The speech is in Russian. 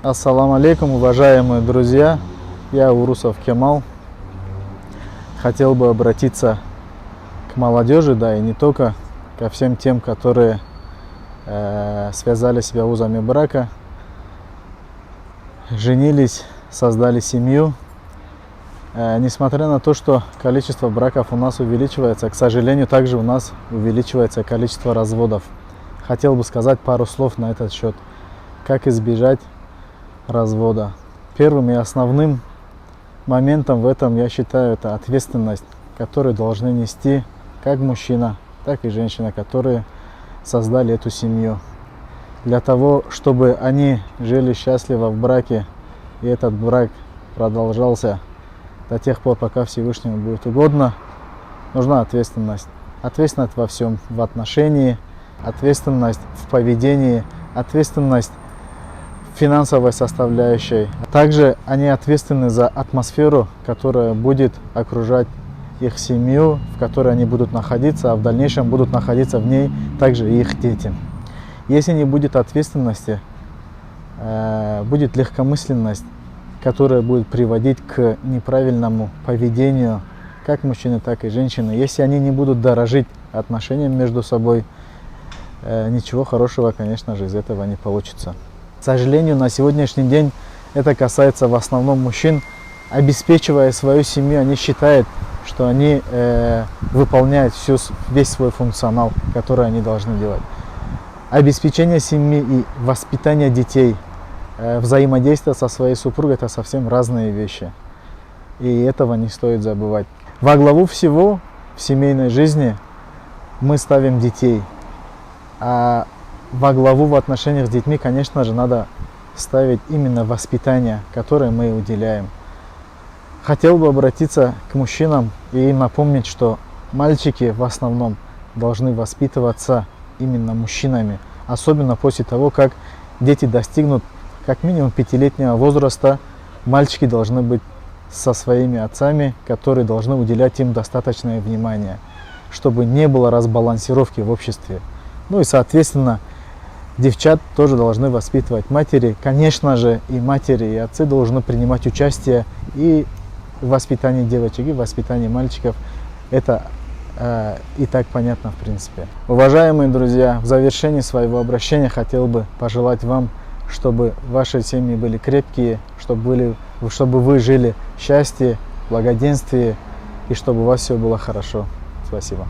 Ассаламу алейкум, уважаемые друзья, я Урусов Кемал. Хотел бы обратиться к молодежи, да и не только, ко всем тем, которые связали себя узами брака, женились, создали семью. Несмотря на то, что количество браков у нас увеличивается, к сожалению, также у нас увеличивается количество разводов. Хотел бы сказать пару слов на этот счет. Как избежать развода? Первым и основным моментом в этом, я считаю, это ответственность, которую должны нести как мужчина, так и женщина, которые создали эту семью. Для того, чтобы они жили счастливо в браке, и этот брак продолжался до тех пор, пока Всевышнему будет угодно, нужна ответственность. Ответственность во всем, в отношении, ответственность в поведении, ответственность в финансовой составляющей. Также они ответственны за атмосферу, которая будет окружать их семью, в которой они будут находиться, а в дальнейшем будут находиться в ней также и их дети. Если не будет ответственности, будет легкомысленность, которая будет приводить к неправильному поведению как мужчины, так и женщины. Если они не будут дорожить отношениями между собой, ничего хорошего, конечно же, из этого не получится. К сожалению, на сегодняшний день это касается в основном мужчин. Обеспечивая свою семью, они считают, что они выполняют весь свой функционал, который они должны делать. Обеспечение семьи и воспитание детей, взаимодействие со своей супругой – это совсем разные вещи. И этого не стоит забывать. Во главу всего в семейной жизни мы ставим детей. А во главу в отношениях с детьми, конечно же, надо ставить именно воспитание, которое мы уделяем. Хотел бы обратиться к мужчинам и напомнить, что мальчики в основном должны воспитываться именно мужчинами. Особенно после того, как дети достигнут как минимум 5-летнего возраста, мальчики должны быть со своими отцами, которые должны уделять им достаточное внимание, чтобы не было разбалансировки в обществе. Ну и, соответственно, девчат тоже должны воспитывать матери. Конечно же, и матери, и отцы должны принимать участие и в воспитании девочек, и в воспитании мальчиков. Это и так понятно, в принципе. Уважаемые друзья, в завершении своего обращения хотел бы пожелать вам, чтобы ваши семьи были крепкие, чтобы вы жили в счастье, благоденствии, и чтобы у вас все было хорошо. Спасибо.